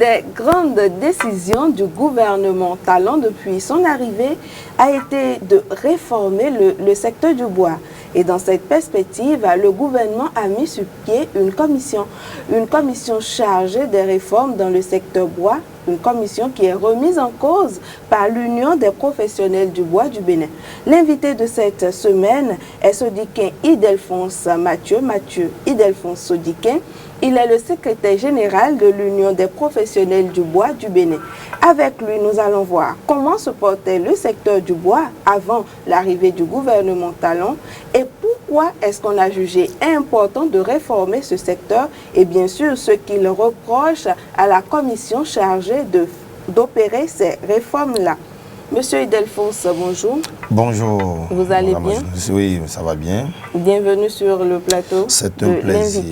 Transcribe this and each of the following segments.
des grandes décisions du gouvernement Talon depuis son arrivée a été de réformer le secteur du bois. Et dans cette perspective, le gouvernement a mis sur pied une commission chargée des réformes dans le secteur bois, une commission qui est remise en cause par l'Union des professionnels du bois du Bénin. L'invité de cette semaine est Sodiquin Idelphonse Mathieu Idelphonse Sodiquin. Il est le secrétaire général de l'Union des professionnels du bois du Bénin. Avec lui, nous allons voir comment se portait le secteur du bois avant l'arrivée du gouvernement Talon et pourquoi est-ce qu'on a jugé important de réformer ce secteur et bien sûr ce qu'il reproche à la commission chargée d'opérer ces réformes-là. Monsieur Idelphonse, bonjour. Bonjour. Vous allez bien? Oui, ça va bien. Bienvenue sur le plateau. C'est un plaisir.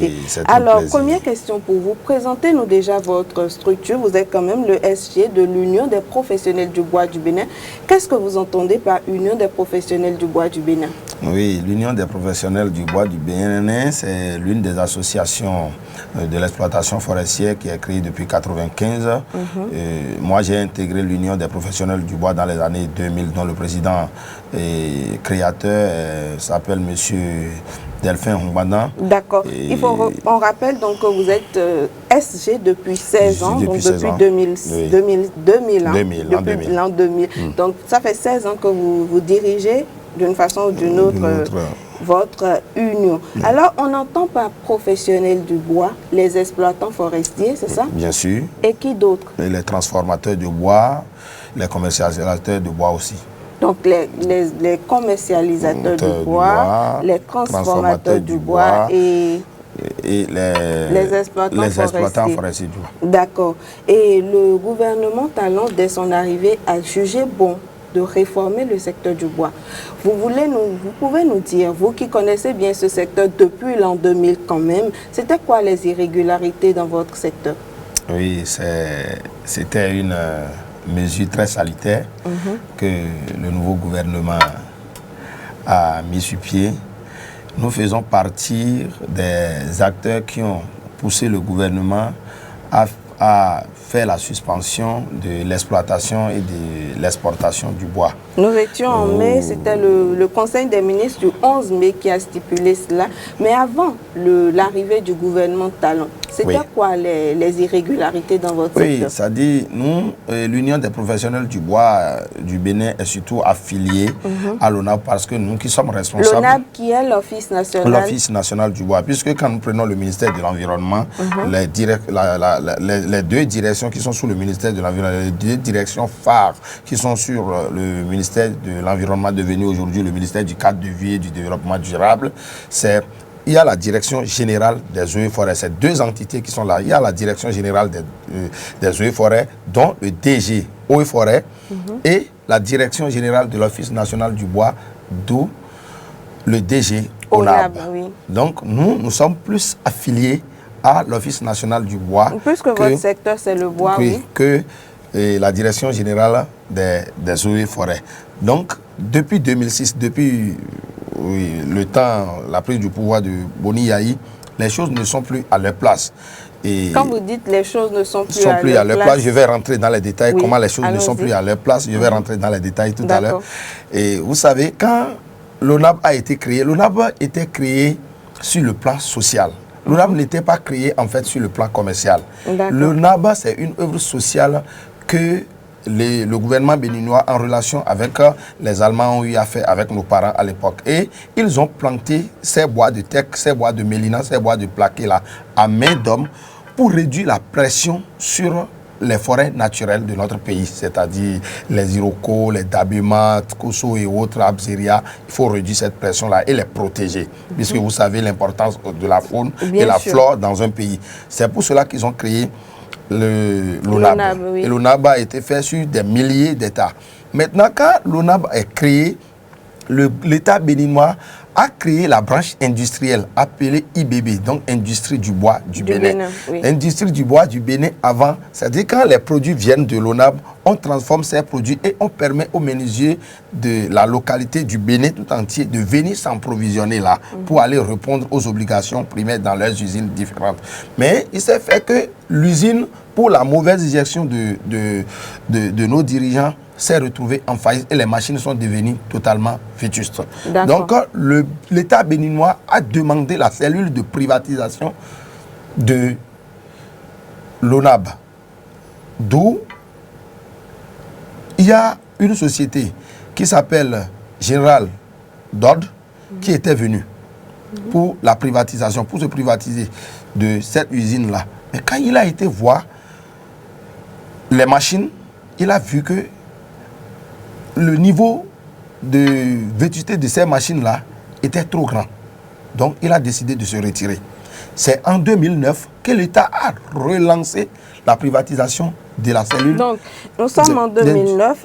Alors, première question pour vous. Présentez-nous déjà votre structure. Vous êtes quand même le SG de l'Union des professionnels du bois du Bénin. Qu'est-ce que vous entendez par Union des professionnels du bois du Bénin? Oui, l'Union des professionnels du bois du Bénin, c'est l'une des associations de l'exploitation forestière qui est créée depuis 1995. Moi, j'ai intégré l'Union des professionnels du bois dans les années 2000, dont le président et créateur s'appelle M. Delphin Humbana. D'accord. On rappelle donc que vous êtes SG depuis 16 ans, donc depuis 2000. Donc ça fait 16 ans que vous dirigez d'une façon ou d'une autre votre union. Alors on entend par professionnels du bois les exploitants forestiers, c'est ça? Bien sûr. Et qui d'autre? Les transformateurs de bois, les commercialisateurs de bois aussi. Donc les commercialisateurs du bois, les transformateurs du bois et les exploitants forestiers du bois. D'accord. Et le gouvernement Talon, dès son arrivée, a jugé bon de réformer le secteur du bois. Vous pouvez nous dire, vous qui connaissez bien ce secteur depuis l'an 2000 quand même, c'était quoi les irrégularités dans votre secteur? Oui, c'était une mesure très salutaire que le nouveau gouvernement a mis sur pied. Nous faisons partie des acteurs qui ont poussé le gouvernement à faire la suspension de l'exploitation et de l'exportation du bois. Nous étions en mai, c'était le Conseil des ministres du 11 mai qui a stipulé cela. Mais avant l'arrivée du gouvernement Talon, c'était quoi les irrégularités dans votre secteur? Oui, ça dit, nous, l'Union des professionnels du bois du Bénin est surtout affiliée à l'ONAB parce que nous qui sommes responsables... L'ONAB qui est l'Office national? L'Office national du bois, puisque quand nous prenons le ministère de l'Environnement, les deux directions qui sont sous le ministère de l'Environnement, les deux directions phares qui sont sur le ministère de l'Environnement devenu aujourd'hui le ministère du cadre de vie et du développement durable, il y a la direction générale des eaux et forêts. C'est deux entités qui sont là. Il y a la direction générale des eaux et forêts, dont le DG eaux et forêts, et la direction générale de l'Office national du bois, d'où le DG ONAB. Donc nous sommes plus affiliés à l'Office national du bois. Puisque votre secteur, c'est le bois, que la direction générale des eaux et forêts. Donc, depuis 2006, depuis la prise du pouvoir de Boni Yahi, les choses ne sont plus à leur place. Et quand vous dites les choses ne sont plus à leur place, je vais rentrer dans les détails, comment les choses ne sont plus à leur place. Je vais rentrer dans les détails tout à l'heure. Et vous savez, quand l'ONAB a été créé, l'ONAB était créé sur le plan social. L'ONAB n'était pas créé en fait sur le plan commercial. L'ONAB, c'est une œuvre sociale que le gouvernement béninois, en relation avec les Allemands, ont eu à faire avec nos parents à l'époque. Et ils ont planté ces bois de teck, ces bois de mélina, ces bois de plaqué là, à main d'homme pour réduire la pression sur les forêts naturelles de notre pays, c'est-à-dire les Iroko, les Dabima, Koso et autres, Abzeria. Il faut réduire cette pression-là et les protéger, puisque vous savez l'importance de la faune et la flore dans un pays. C'est pour cela qu'ils ont créé l'ONAB. Et l'ONAB a été fait sur des milliers d'États. Maintenant, quand l'ONAB est créé, l'État béninois a créé la branche industrielle appelée IBB, donc Industrie du bois du Bénin. Oui. Industrie du bois du Bénin avant, c'est-à-dire quand les produits viennent de l'ONAB, on transforme ces produits et on permet aux menuisiers de la localité du Bénin tout entier de venir s'approvisionner là pour aller répondre aux obligations primaires dans leurs usines différentes. Mais il s'est fait que l'usine, pour la mauvaise gestion de nos dirigeants, s'est retrouvé en faillite et les machines sont devenues totalement vétustes. Donc, l'État béninois a demandé la cellule de privatisation de l'ONAB, d'où il y a une société qui s'appelle Général Dodd qui était venue pour la privatisation, pour se privatiser de cette usine-là. Mais quand il a été voir les machines, il a vu que le niveau de vétusté de ces machines-là était trop grand. Donc, il a décidé de se retirer. C'est en 2009 que l'État a relancé la privatisation de la cellule. Donc, nous sommes en 2009,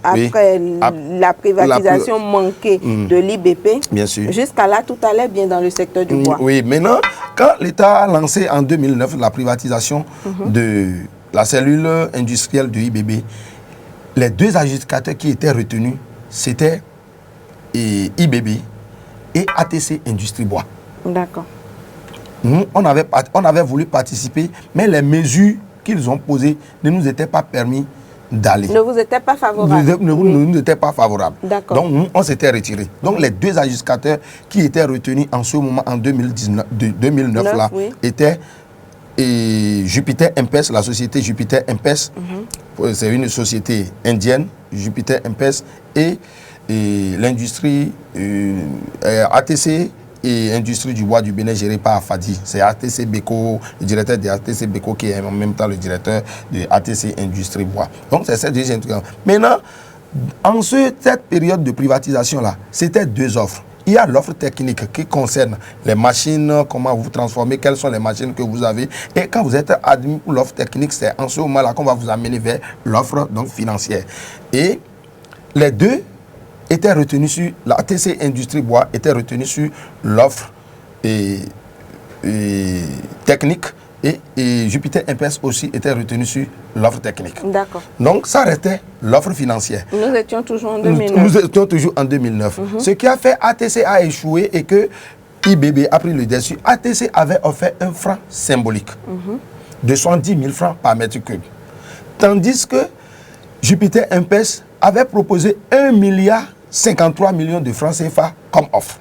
après la privatisation manquée de l'IBP. Bien sûr. Jusqu'à là, tout allait bien dans le secteur du bois. Oui, maintenant, quand l'État a lancé en 2009 la privatisation de la cellule industrielle de IBB, les deux adjudicateurs qui étaient retenus, c'était IBB et ATC Industrie Bois. D'accord. Nous, on avait voulu participer, mais les mesures qu'ils ont posées ne nous étaient pas permis d'aller. Ne vous étaient pas favorables. Ne nous étaient pas favorables. D'accord. Donc, nous, on s'était retirés. Donc, les deux adjudicateurs qui étaient retenus en ce moment, en 2009, là, étaient Jupiter MPS, la société Jupiter MPS. C'est une société indienne, Jupiter MPS, et l'industrie ATC et Industrie du bois du Bénin gérée par Fadi. C'est ATC Beko, le directeur de ATC Beko qui est en même temps le directeur de ATC Industrie Bois. Donc c'est cette deuxième. Maintenant, en cette période de privatisation-là, c'était deux offres. Il y a l'offre technique qui concerne les machines, comment vous transformez, quelles sont les machines que vous avez. Et quand vous êtes admis pour l'offre technique, c'est en ce moment-là qu'on va vous amener vers l'offre financière. Et les deux étaient retenus sur, la ATC Industrie Bois était retenue sur l'offre technique et Jupiter MPS aussi était retenu sur l'offre technique. D'accord. Donc ça restait l'offre financière. Nous étions toujours en 2009. Nous étions toujours en 2009. Ce qui a fait ATC a échoué et que IBB a pris le dessus. ATC avait offert un franc symbolique de 110 000 francs par mètre cube. Tandis que Jupiter MPS avait proposé 1,53 milliard de francs CFA comme offre.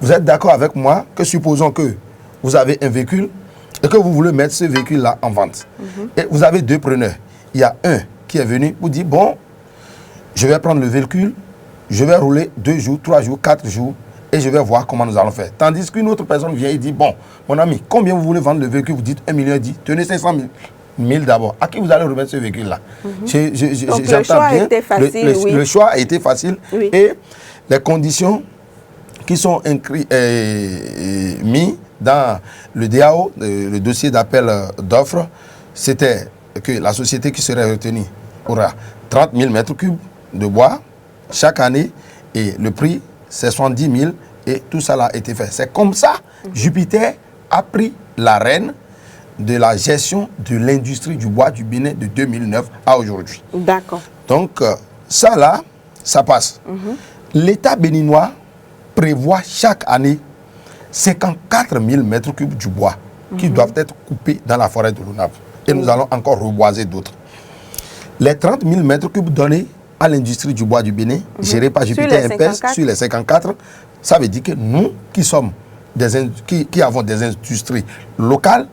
Vous êtes d'accord avec moi que supposons que vous avez un véhicule et que vous voulez mettre ce véhicule-là en vente. Et vous avez deux preneurs. Il y a un qui est venu vous dire, bon, je vais prendre le véhicule, je vais rouler 2 jours, 3 jours, 4 jours, et je vais voir comment nous allons faire. Tandis qu'une autre personne vient et dit, bon, mon ami, combien vous voulez vendre le véhicule? Vous dites 1 million, dit, tenez 500 000 d'abord. À qui vous allez remettre ce véhicule-là? Donc le choix a été facile, le choix a été facile, et les conditions qui sont mis dans le DAO, le dossier d'appel d'offres, c'était que la société qui serait retenue aura 30 000 mètres cubes de bois chaque année et le prix c'est 70 000 et tout ça a été fait. C'est comme ça Jupiter a pris la reine de la gestion de l'industrie du bois du Bénin de 2009 à aujourd'hui. D'accord. Donc ça là, ça passe. L'État béninois prévoit chaque année 54 000 mètres cubes du bois qui doivent être coupés dans la forêt de l'ONAB. Et nous allons encore reboiser d'autres. Les 30 000 mètres cubes donnés à l'industrie du bois du Bénin, gérée par Jupiter MPS sur les 54, ça veut dire que nous qui avons des industries locales,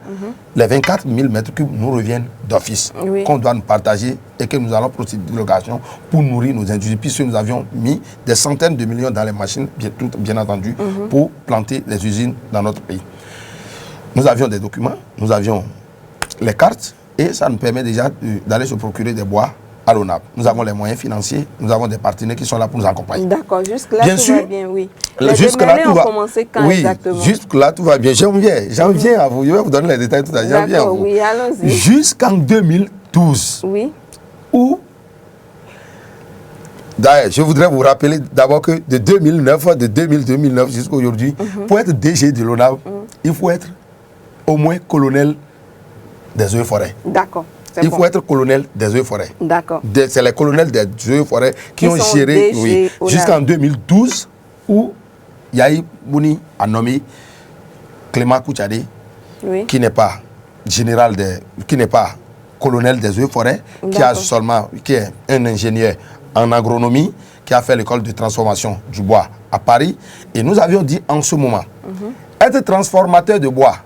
les 24 000 mètres cubes nous reviennent d'office, qu'on doit nous partager et que nous allons procéder de location pour nourrir nos industries, puisque nous avions mis des centaines de millions dans les machines, bien entendu, pour planter les usines dans notre pays. Nous avions des documents, nous avions les cartes, et ça nous permet déjà d'aller se procurer des bois à l'ONAB. Nous avons les moyens financiers, nous avons des partenaires qui sont là pour nous accompagner. D'accord, jusque-là tout va bien, oui. Jusque-là tout va commencé quand exactement? Jusque-là tout va bien. J'en viens à vous. Je vais vous donner les détails tout à l'heure. J'en viens à vous. Oui, allons-y. Jusqu'en 2012, où D'ailleurs, je voudrais vous rappeler d'abord que de 2009 jusqu'à aujourd'hui, pour être DG de l'ONAV, il faut être au moins colonel des eaux et forêts. D'accord. Il faut être colonel des eaux et forêts. D'accord. C'est les colonels des eaux et forêts qui ont géré jusqu'en 2012, où Yahi Bouni a nommé Clément Kouchadé, qui n'est pas général qui n'est pas colonel des eaux et forêts, qui est un ingénieur en agronomie, qui a fait l'école de transformation du bois à Paris. Et nous avions dit en ce moment, être transformateur de bois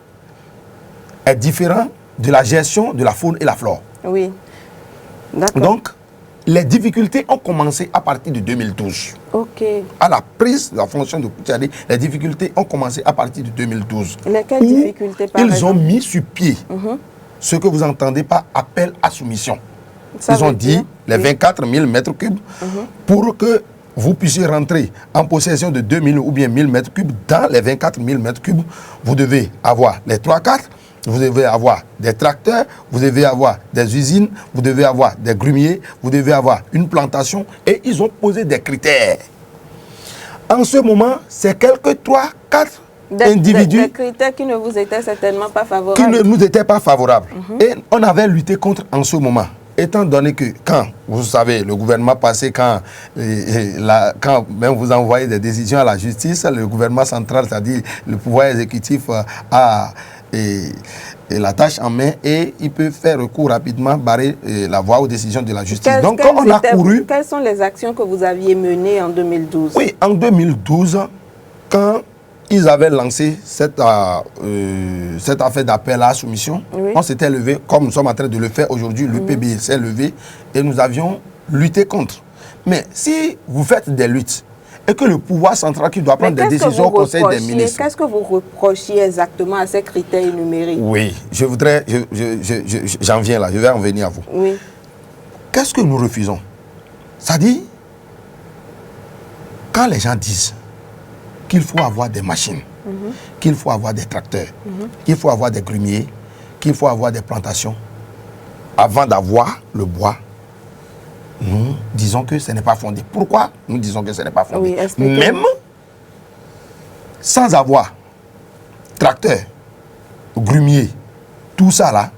est différent de la gestion de la faune et la flore. Oui. D'accord. Donc, les difficultés ont commencé à partir de 2012. Ok. À la prise de la fonction de Kouchadé, les difficultés ont commencé à partir de 2012. Lesquelles difficultés, par exemple? Ils ont mis sur pied ce que vous entendez par appel à soumission. Ils ont dit les 24 000 mètres cubes pour que vous puissiez rentrer en possession de 2000 ou bien 1000 mètres cubes. Dans les 24 000 mètres cubes, vous devez avoir les 3-4, vous devez avoir des tracteurs, vous devez avoir des usines, vous devez avoir des grumiers, vous devez avoir une plantation. Et ils ont posé des critères. En ce moment, c'est quelques 3-4 individus. Des critères qui ne vous étaient certainement pas favorables. Qui ne nous étaient pas favorables. Et on avait lutté contre en ce moment. Étant donné que quand, vous savez, le gouvernement passé, quand même vous envoyez des décisions à la justice, le gouvernement central, c'est-à-dire le pouvoir exécutif, a la tâche en main et il peut faire recours rapidement, barrer la voie aux décisions de la justice. Donc, quand on a couru... Quelles sont les actions que vous aviez menées en 2012? Oui, en 2012, quand ils avaient lancé cette affaire d'appel à soumission, on s'était levé, comme nous sommes en train de le faire aujourd'hui, l'UPB s'est levé et nous avions lutté contre. Mais si vous faites des luttes et que le pouvoir central qui doit prendre des décisions au Conseil des ministres... Qu'est-ce que vous reprochiez exactement à ces critères énumérés? Oui, je voudrais... J'en viens là, je vais en venir à vous. Oui. Qu'est-ce que nous refusons? C'est-à-dire, quand les gens disent qu'il faut avoir des machines, qu'il faut avoir des tracteurs, qu'il faut avoir des grumiers, qu'il faut avoir des plantations, avant d'avoir le bois, nous disons que ce n'est pas fondé. Pourquoi nous disons que ce n'est pas fondé? Même sans avoir tracteur, grumier, tout ça là,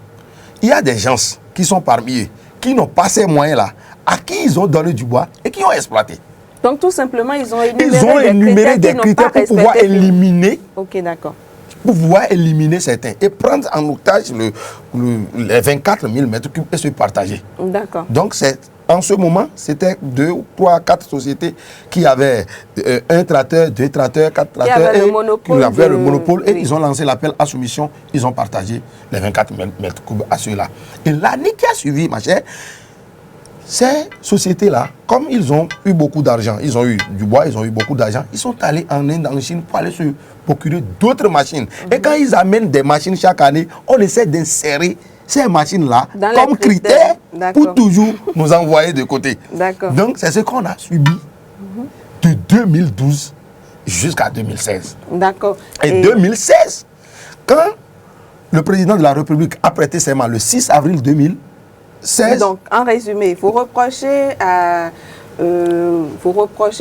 il y a des gens qui sont parmi eux, qui n'ont pas ces moyens-là, à qui ils ont donné du bois et qui ont exploité. Donc tout simplement, ils ont énuméré des critères pour pouvoir éliminer. Ok, d'accord. Pour pouvoir éliminer certains et prendre en otage les 24 000 mètres cubes et se partager. D'accord. Donc en ce moment, c'était 2, 3, 4 sociétés qui avaient un tracteur, 2 tracteurs, 4 tracteurs. Qui avaient le monopole et ils ont lancé l'appel à soumission. Ils ont partagé les 24 mètres cubes à ceux-là. Et l'année qui a suivi, ma chère, ces sociétés-là, comme ils ont eu beaucoup d'argent, ils ont eu du bois, ils ont eu beaucoup d'argent, ils sont allés en Inde, en Chine pour aller se procurer d'autres machines. Et quand ils amènent des machines chaque année, on essaie d'insérer ces machines-là comme critères pour toujours nous envoyer de côté. Donc c'est ce qu'on a subi de 2012 jusqu'à 2016. D'accord. Et 2016, quand le président de la République a prêté serment le 6 avril 2016, donc, en résumé, vous reprochez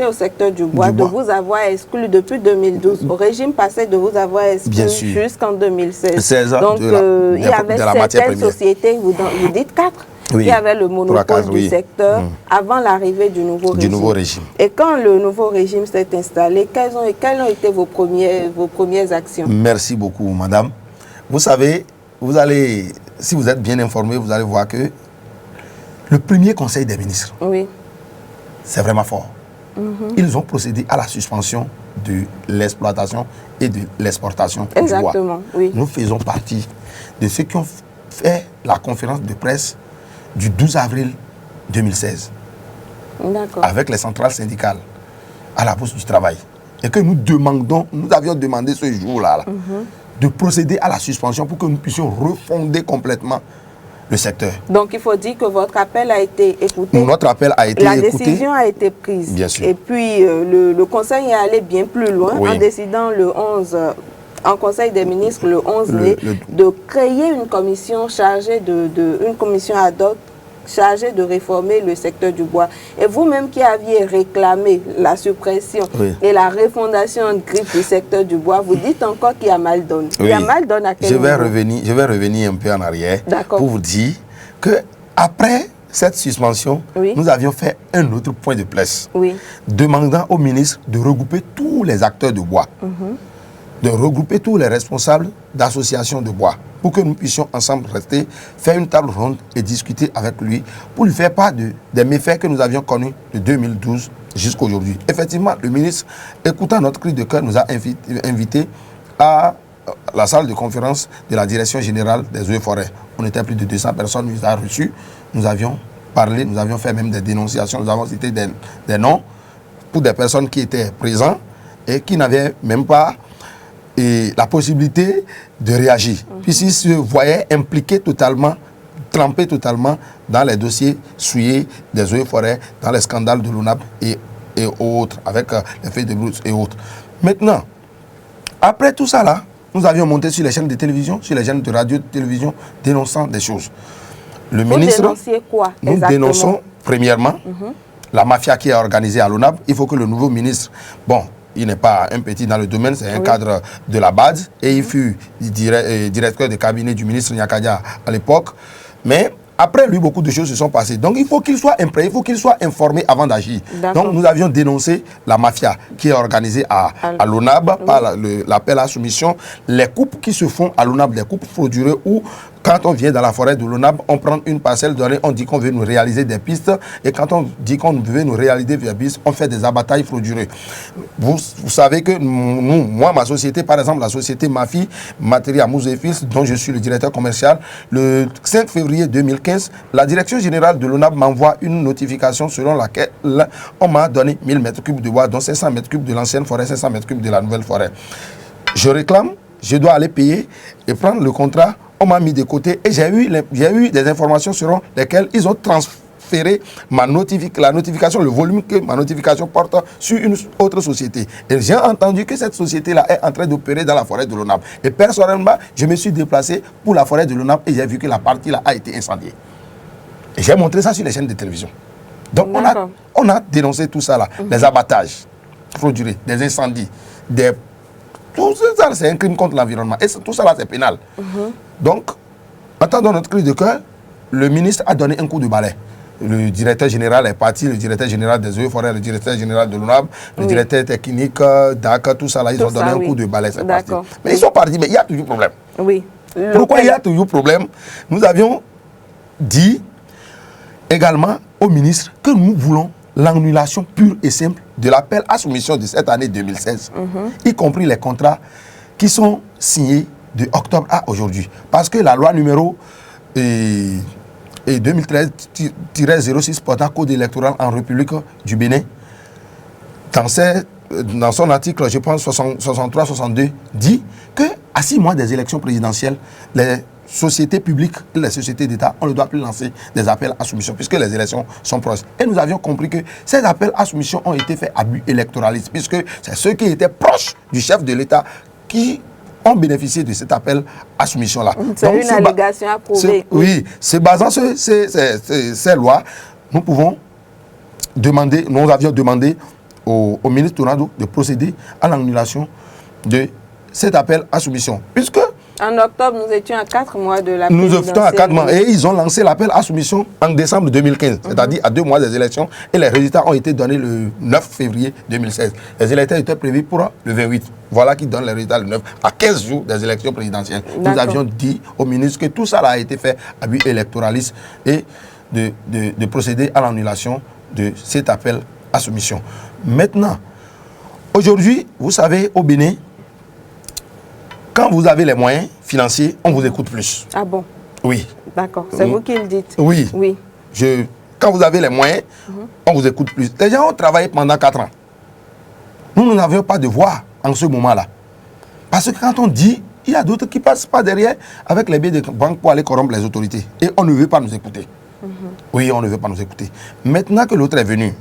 au secteur du bois de vous avoir exclu depuis 2012, au régime passé de vous avoir exclu jusqu'en 2016. Donc, il y avait certaines sociétés, vous dites 4, qui avaient le monopole du secteur avant l'arrivée du nouveau régime. Et quand le nouveau régime s'est installé, quelles ont été vos premières actions? Merci beaucoup, madame. Vous savez, si vous êtes bien informé, vous allez voir que le premier conseil des ministres, c'est vraiment fort. Ils ont procédé à la suspension de l'exploitation et de l'exportation du bois. Exactement, oui. Nous faisons partie de ceux qui ont fait la conférence de presse du 12 avril 2016 avec les centrales syndicales à la Bourse du Travail. Et que nous avions demandé ce jour-là de procéder à la suspension pour que nous puissions refonder complètement le secteur. Donc il faut dire que votre appel a été écouté. Notre appel a été écouté. La décision a été prise. Bien sûr. Et puis le conseil est allé bien plus loin en décidant le 11, en conseil des ministres le 11 mai, de créer une commission chargée une commission ad hoc chargé de réformer le secteur du bois. Et vous-même qui aviez réclamé la suppression et la refondation en grippe du secteur du bois, vous dites encore qu'il y a mal donne. Il y a mal donne à quel niveau? Je vais revenir un peu en arrière pour vous dire que après cette suspension, nous avions fait un autre point de presse, demandant au ministre de regrouper tous les acteurs de bois, de regrouper tous les responsables d'associations de bois, pour que nous puissions ensemble rester, faire une table ronde et discuter avec lui, pour lui faire part des méfaits que nous avions connus de 2012 jusqu'à aujourd'hui. Effectivement, le ministre, écoutant notre cri de cœur, nous a invités à la salle de conférence de la direction générale des eaux et forêts. On était plus de 200 personnes, nous avons reçus, nous avions parlé, nous avions fait même des dénonciations, nous avons cité des noms pour des personnes qui étaient présentes et qui n'avaient même pas la possibilité de réagir, puisqu'ils se voyaient impliqués totalement, trempés totalement dans les dossiers souillés des eaux et forêts, dans les scandales de l'ONAP et autres, avec les feuilles de brousse et autres. Maintenant, après tout ça là, nous avions monté sur les chaînes de télévision, sur les chaînes de radio, de télévision, dénonçant des choses. Le ministre, quoi, nous dénonçons premièrement la mafia qui est organisée à l'ONAP. Il faut que le nouveau ministre, bon, il n'est pas un petit dans le domaine, c'est un cadre de la base et il fut directeur de cabinet du ministre Nyakadia à l'époque. Mais après lui, beaucoup de choses se sont passées. Donc il faut qu'il soit imprégné, il faut qu'il soit informé avant d'agir. Donc nous avions dénoncé la mafia qui est organisée à l'ONAB par l'appel à soumission, les coupes qui se font à l'ONAB, les coupes frauduleuses où quand on vient dans la forêt de l'ONAB, on prend une parcelle donnée, on dit qu'on veut nous réaliser des pistes et quand on dit qu'on veut nous réaliser des pistes, on fait des abattages frauduleux. Vous savez que moi, ma société, par exemple, la société Mafi, Matériel Mouze et Fils, dont je suis le directeur commercial, le 5 février 2015, la direction générale de l'ONAB m'envoie une notification selon laquelle on m'a donné 1000 mètres cubes de bois, dont 500 mètres cubes de l'ancienne forêt, 500 mètres cubes de la nouvelle forêt. Je réclame, je dois aller payer et prendre le contrat. On m'a mis de côté et j'ai eu des informations selon lesquelles ils ont transféré la notification, le volume que ma notification porte sur une autre société. Et j'ai entendu que cette société-là est en train d'opérer dans la forêt de l'ONAB. Et personnellement, je me suis déplacé pour la forêt de l'ONAB et j'ai vu que la partie-là a été incendiée. Et j'ai montré ça sur les chaînes de télévision. Donc on a dénoncé tout ça là, les abattages frauduleux, des incendies, tout ça, c'est un crime contre l'environnement. Et tout ça, là, c'est pénal. Donc, entendant notre cri de cœur, le ministre a donné un coup de balai. Le directeur général est parti, le directeur général des eaux et forêts, le directeur général de l'ONAB, le directeur technique, DAC, tout ça, là, ils ont donné un coup de balai, c'est parti. Mais ils sont partis, mais il y a toujours problème. Pourquoi il y a toujours problème? Nous avions dit également au ministre que nous voulons l'annulation pure et simple de l'appel à soumission de cette année 2016, y compris les contrats qui sont signés de octobre à aujourd'hui. Parce que la loi numéro 2013-06 portant code électoral en République du Bénin, dans son article, je pense 63-62, dit que à 6 mois des élections présidentielles, les sociétés publiques et les sociétés d'État, on ne doit plus lancer des appels à soumission puisque les élections sont proches. Et nous avions compris que ces appels à soumission ont été faits à but électoraliste puisque c'est ceux qui étaient proches du chef de l'État qui ont bénéficié de cet appel à soumission-là. C'est une allégation approuvée. Oui, c'est basant sur ces lois, nous pouvons demander, nous avions demandé au ministre Tornado de procéder à l'annulation de cet appel à soumission. Puisque en octobre, nous étions à 4 mois de la présidentielle. Nous étions à 4 mois et ils ont lancé l'appel à soumission en décembre 2015, c'est-à-dire à 2 mois des élections et les résultats ont été donnés le 9 février 2016. Les élections étaient prévues pour le 28. Voilà qui donne les résultats le 9 à 15 jours des élections présidentielles. Nous avions dit au ministre que tout ça a été fait à but électoraliste et de procéder à l'annulation de cet appel à soumission. Maintenant, aujourd'hui, vous savez, au Bénin, quand vous avez les moyens financiers, on vous écoute plus. Ah bon? Oui. D'accord, c'est vous qui le dites. Oui. Quand vous avez les moyens, on vous écoute plus. Les gens ont travaillé pendant 4 ans. Nous n'avions pas de voix en ce moment-là. Parce que quand on dit, il y a d'autres qui passent pas derrière avec les billets de banque pour aller corrompre les autorités. Et on ne veut pas nous écouter. Oui, on ne veut pas nous écouter. Maintenant que l'autre est venu,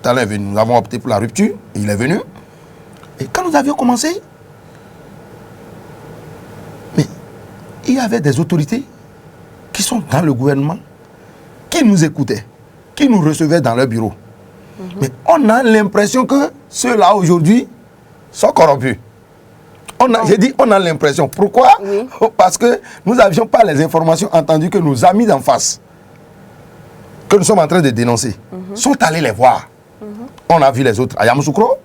tout à l'heure est venu, nous avons opté pour la rupture, il est venu. Et quand nous avions commencé, il y avait des autorités qui sont dans le gouvernement, qui nous écoutaient, qui nous recevaient dans leur bureau. Mais on a l'impression que ceux-là aujourd'hui sont corrompus. J'ai dit on a l'impression. Pourquoi? Parce que nous n'avions pas les informations entendues que nos amis d'en face, que nous sommes en train de dénoncer, sont allés les voir. On a vu les autres à Yamoussoukro,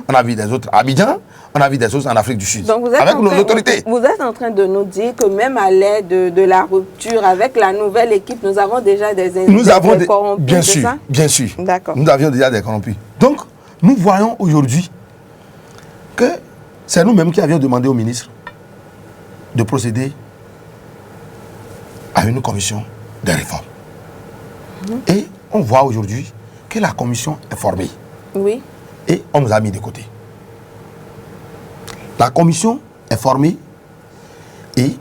on a vu des autres à Abidjan, on a vu des autres en Afrique du Sud. Donc avec nos autorités. Vous êtes en train de nous dire que même à l'aide de la rupture, avec la nouvelle équipe, nous avons déjà des corrompus. Bien sûr, bien sûr. D'accord. Nous avions déjà des corrompus. Donc, nous voyons aujourd'hui que c'est nous-mêmes qui avions demandé au ministre de procéder à une commission de réforme. Et on voit aujourd'hui que la commission est formée. Oui. Et on nous a mis de côté. La commission est formée et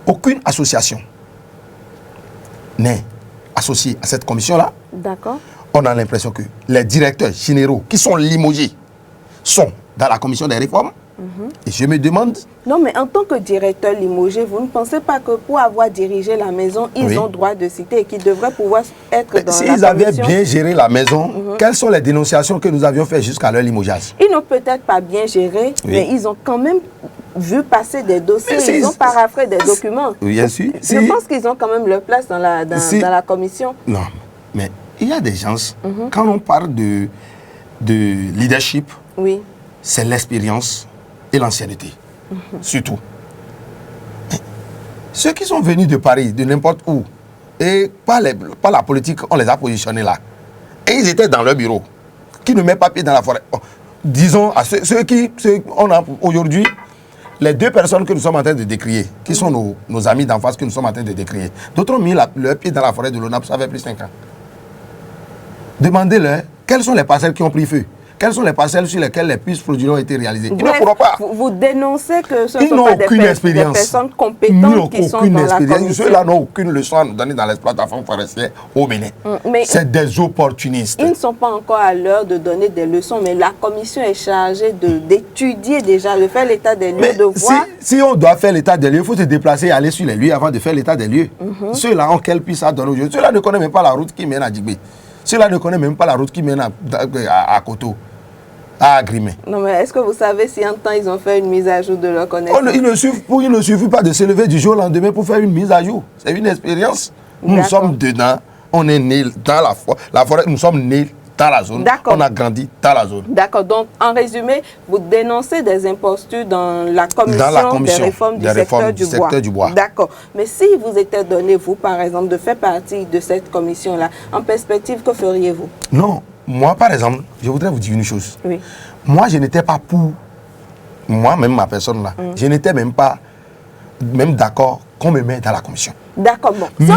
aucune association n'est associée à cette commission-là. D'accord. On a l'impression que les directeurs généraux qui sont limogés sont dans la commission des réformes. Et je me demande... Non, mais en tant que directeur limogé, vous ne pensez pas que pour avoir dirigé la maison, ils ont droit de citer et qu'ils devraient pouvoir être dans la commission? S'ils avaient bien géré la maison, quelles sont les dénonciations que nous avions faites jusqu'à leur limogeage? Ils n'ont peut-être pas bien géré, mais ils ont quand même vu passer des dossiers, ils ont paraphé des documents. Bien sûr. Je pense qu'ils ont quand même leur place dans la commission. Non, mais il y a des gens, quand on parle de leadership, c'est l'expérience et l'ancienneté, surtout. Mais ceux qui sont venus de Paris, de n'importe où, et par la politique, on les a positionnés là. Et ils étaient dans leur bureau, qui ne mettent pas pied dans la forêt. Bon, disons à on a aujourd'hui, les deux personnes que nous sommes en train de décrier, qui sont nos amis d'en face que nous sommes en train de décrier, d'autres ont mis leur pied dans la forêt de l'ONAP, ça fait plus de 5 ans. Demandez-leur quelles sont les parcelles qui ont pris feu. Quelles sont les parcelles sur lesquelles les puces produits ont été réalisées? Ils ne pourront pas. Vous dénoncez que ce ne sont pas des personnes compétentes qui sont dans la commission. Ceux-là n'ont aucune leçon à nous donner dans l'exploitation forestière au Bénin. C'est des opportunistes. Ils ne sont pas encore à l'heure de donner des leçons, mais la commission est chargée d'étudier déjà, de faire l'état des lieux, de voir... Si on doit faire l'état des lieux, il faut se déplacer et aller sur les lieux avant de faire l'état des lieux. Ceux-là ont quelle puce à donner aux yeux? Ceux-là ne connaissent même pas la route qui mène à Djibé. Ceux-là ne connaissent même pas la route qui mène à Koto, à Agrimé. Non, mais est-ce que vous savez si en temps ils ont fait une mise à jour de leur connaissance? Il ne suffit pas de se lever du jour au lendemain pour faire une mise à jour. C'est une expérience. Nous sommes dedans, on est nés dans la forêt, nous sommes nés dans la zone, on a grandi dans la zone. D'accord, donc en résumé, vous dénoncez des impostures dans la commission des réformes du secteur du bois. D'accord, mais si vous étiez donné, vous par exemple, de faire partie de cette commission-là, en perspective, que feriez-vous? Non, moi par exemple, je voudrais vous dire une chose. Oui. Moi, je n'étais pas pour, moi-même ma personne là, je n'étais même d'accord qu'on me mette dans la commission. D'accord, bon. Mais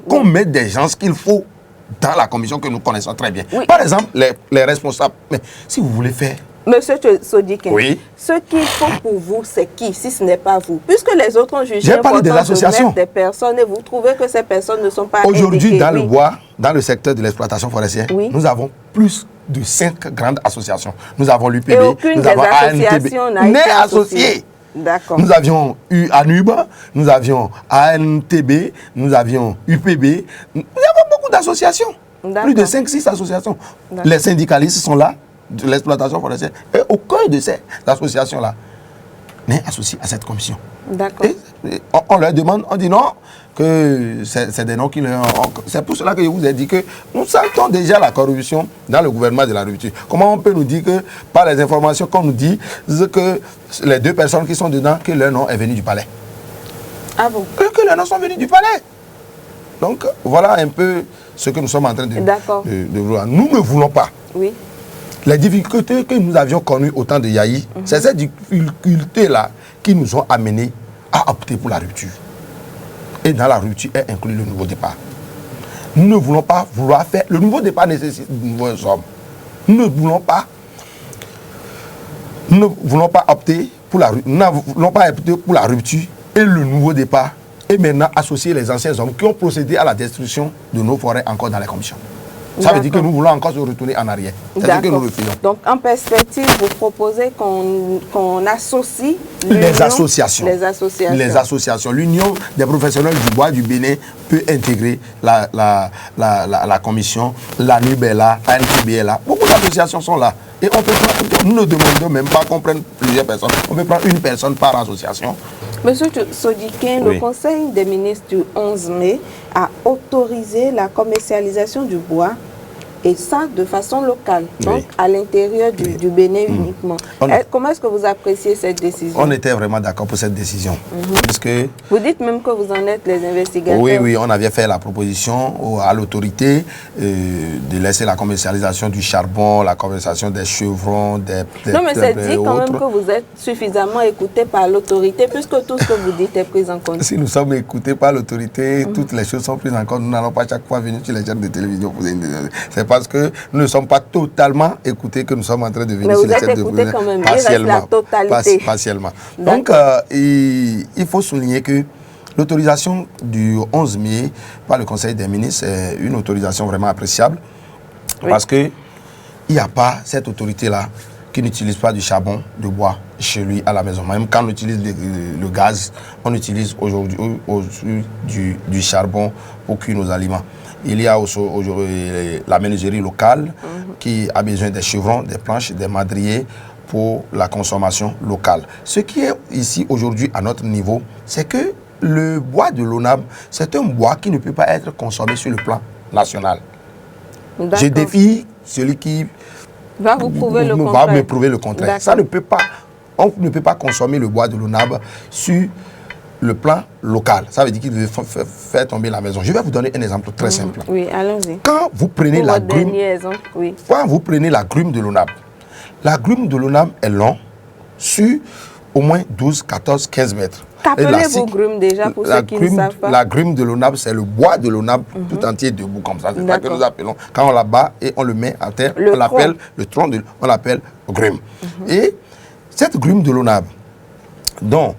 qu'on mette des gens qu'il faut dans la commission que nous connaissons très bien. Oui. Par exemple, les responsables. Mais si vous voulez faire... Monsieur Sodikin, ce qu'il faut pour vous, c'est qui, si ce n'est pas vous? Puisque les autres ont jugé important de mettre des personnes et vous trouvez que ces personnes ne sont pas aujourd'hui, dans le bois, dans le secteur de l'exploitation forestière, nous avons plus de 5 grandes associations. Nous avons l'UPB, nous avons ANTB, n'est associé. D'accord. Nous avions eu ANUB, nous avions ANTB, nous avions UPB. Nous avons beaucoup d'associations. Plus de 5-6 associations. Les syndicalistes sont là, de l'exploitation forestière. Et aucun de ces associations-là n'est associé à cette commission. D'accord. On leur demande, on dit non, que c'est des noms qui leur... C'est pour cela que je vous ai dit que nous sentons déjà la corruption dans le gouvernement de la rupture. Comment on peut nous dire que, par les informations qu'on nous dit, que les deux personnes qui sont dedans, que leur nom est venu du palais? Ah bon? Que leurs noms sont venus du palais. Donc, voilà un peu ce que nous sommes en train de vouloir. Nous ne voulons pas. Oui. Les difficultés que nous avions connues au temps de Yahi, c'est ces difficultés-là qui nous ont amenés à opter pour la rupture. Et dans la rupture est inclus le nouveau départ. Nous ne voulons pas vouloir faire... Le nouveau départ nécessite de nouveaux hommes. Nous ne voulons pas opter pour la rupture et le nouveau départ et maintenant associer les anciens hommes qui ont procédé à la destruction de nos forêts encore dans les commissions. Ça veut dire que nous voulons encore se retourner en arrière. C'est ce que nous refusons. Donc, en perspective, vous proposez qu'on associe les associations. Les associations. L'Union des professionnels du bois du Bénin peut intégrer la commission, la NUBELA, la NTBLA. Beaucoup d'associations sont là. Et on peut prendre, nous ne demandons même pas qu'on prenne plusieurs personnes. On peut prendre une personne par association. Monsieur Sodikin, le Conseil des ministres du 11 mai a autorisé la commercialisation du bois, et ça de façon locale, donc à l'intérieur du Bénin uniquement. Comment est-ce que vous appréciez cette décision? On était vraiment d'accord pour cette décision. Puisque vous dites même que vous en êtes les investigateurs. Oui, on avait fait la proposition à l'autorité de laisser la commercialisation du charbon, la commercialisation des chevrons, non, mais c'est dit quand même que vous êtes suffisamment écouté par l'autorité, puisque tout ce que vous dites est pris en compte. Si nous sommes écoutés par l'autorité, toutes les choses sont prises en compte. Nous n'allons pas chaque fois venir sur les chaînes de télévision poser une... C'est parce que nous ne sommes pas totalement écoutés que nous sommes en train de venir sur les chaînes de télévision. Quand même, partiellement. Donc, il faut souligner que l'autorisation du 11 mai par le Conseil des ministres est une autorisation vraiment appréciable parce qu'il n'y a pas cette autorité-là qui n'utilise pas du charbon de bois chez lui à la maison. Même quand on utilise le gaz, on utilise aujourd'hui du charbon pour cuire nos aliments. Il y a aujourd'hui la menuiserie locale qui a besoin des chevrons, des planches, des madriers pour la consommation locale. Ce qui est ici aujourd'hui à notre niveau, c'est que le bois de l'ONAB, c'est un bois qui ne peut pas être consommé sur le plan national. Je défie celui qui va me prouver le contraire. Ça ne peut pas, on ne peut pas consommer le bois de l'ONAB sur le plan local. Ça veut dire qu'il veut faire tomber la maison. Je vais vous donner un exemple très simple. Oui, allons-y. Quand vous prenez la grume, quand vous prenez la grume de l'ONAB, la grume de l'ONAB est longue sur au moins 12, 14, 15 mètres. Qu'appelez-vous grume déjà pour ceux qui ne savent pas? La grume de l'ONAB, c'est le bois de l'ONAB tout entier debout comme ça. C'est ça que nous appelons. Quand on la bat et on le met à terre, on l'appelle le tronc, on l'appelle grume. Et cette grume de l'ONAB, dont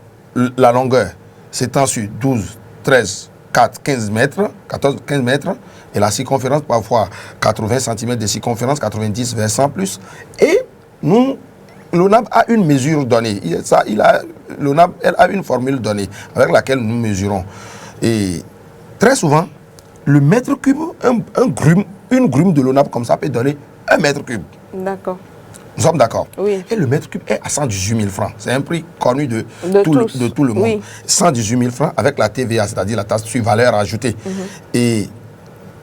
la longueur s'étend sur 12, 13, 4, 15 mètres, 14, 15 mètres, et la circonférence parfois 80 cm de circonférence, 90 vers 100 plus. Et l'ONAB a une mesure donnée. L'ONAB a une formule donnée avec laquelle nous mesurons. Et très souvent, le mètre cube, une grume de l'ONAB comme ça peut donner 1 mètre cube. D'accord. Nous sommes d'accord. Oui. Et le mètre cube est à 118 000 francs. C'est un prix connu de tout le monde. Oui. 118 000 francs avec la TVA, c'est-à-dire la taxe sur valeur ajoutée. Et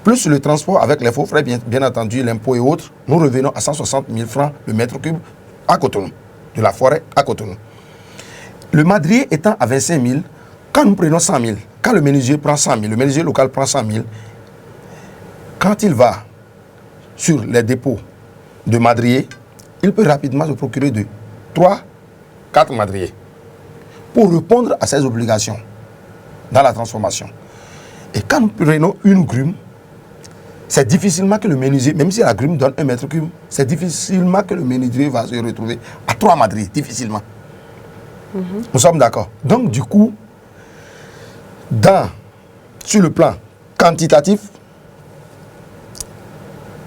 plus le transport avec les faux frais, bien entendu, l'impôt et autres, nous revenons à 160 000 francs le mètre cube à Cotonou, de la forêt à Cotonou. Le madrier étant à 25 000, quand nous prenons 100 000, quand le menuisier prend 100 000, le menuisier local prend 100 000, quand il va sur les dépôts de madrier, il peut rapidement se procurer de 3, 4 madriers pour répondre à ses obligations dans la transformation. Et quand nous prenons une grume, c'est difficilement que le menuisier, même si la grume donne 1 mètre cube, c'est difficilement que le menuisier va se retrouver à 3 madriers, difficilement. Nous sommes d'accord. Donc du coup, sur le plan quantitatif,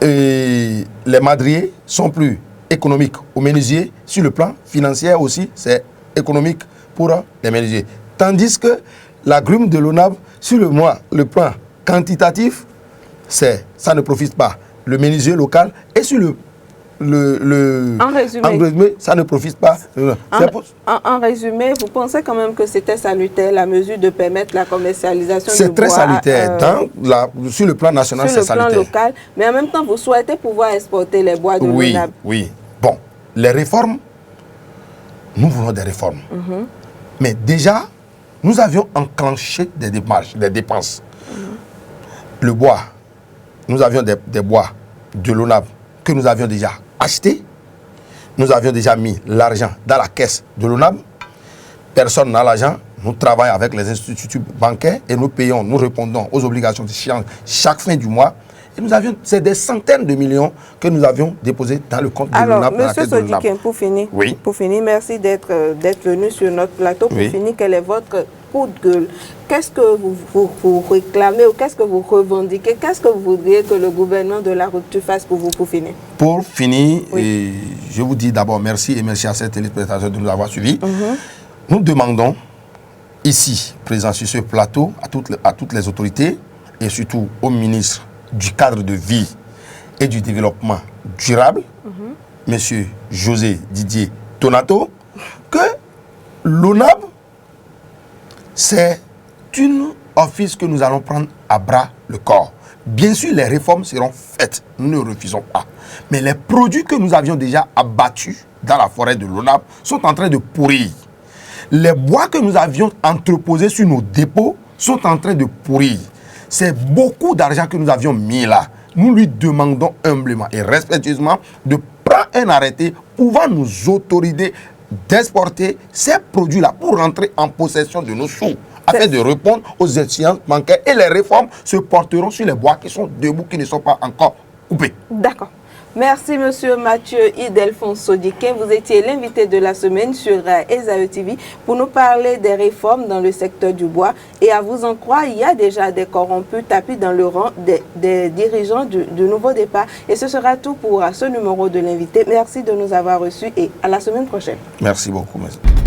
les madriers sont plus économiques aux menuisiers. Sur le plan financier aussi, c'est économique pour les menuisiers. Tandis que la grume de l'ONAB, sur le plan quantitatif, ça ne profite pas le menuisier local, et sur en résumé, ça ne profite pas. En résumé, vous pensez quand même que c'était salutaire la mesure de permettre la commercialisation du bois? C'est très salutaire. Sur le plan national, c'est salutaire. Sur le plan local, mais en même temps, vous souhaitez pouvoir exporter les bois de l'ONAB? Oui. Bon, les réformes, nous voulons des réformes. Mais déjà, nous avions enclenché des dépenses. Le bois, nous avions des bois de l'ONAB que nous avions déjà achetés. Nous avions déjà mis l'argent dans la caisse de l'ONAB. Personne n'a l'argent. Nous travaillons avec les instituts bancaires et nous payons, nous répondons aux obligations de chaque fin du mois. Et c'est des centaines de millions que nous avions déposés dans le compte de l'ONAB. Alors, M. Sodikin, pour finir, merci d'être venu sur notre plateau. Pour finir, quelle est votre coup de gueule, qu'est-ce que vous réclamez ou qu'est-ce que vous revendiquez? Qu'est-ce que vous voudriez que le gouvernement de la rupture fasse pour vous pour finir? Pour finir, je vous dis d'abord merci et merci à ces téléspectateurs de nous avoir suivis. Nous demandons ici, présents sur ce plateau, à toutes les autorités et surtout au ministre du cadre de vie et du développement durable, Monsieur José Didier Tonato, que l'ONAB, c'est un office que nous allons prendre à bras le corps. Bien sûr, les réformes seront faites, nous ne refusons pas. Mais les produits que nous avions déjà abattus dans la forêt de l'ONAB sont en train de pourrir. Les bois que nous avions entreposés sur nos dépôts sont en train de pourrir. C'est beaucoup d'argent que nous avions mis là. Nous lui demandons humblement et respectueusement de prendre un arrêté pouvant nous autoriser d'exporter ces produits-là pour rentrer en possession de nos sous, afin de répondre aux exigences bancaires. Et les réformes se porteront sur les bois qui sont debout, qui ne sont pas encore coupés. D'accord. Merci, Monsieur Mathieu Ildefonso Sodiquet. Vous étiez l'invité de la semaine sur Esaü TV pour nous parler des réformes dans le secteur du bois. Et à vous en croire, il y a déjà des corrompus tapis dans le rang des dirigeants du nouveau départ. Et ce sera tout pour ce numéro de l'invité. Merci de nous avoir reçus et à la semaine prochaine. Merci beaucoup, monsieur.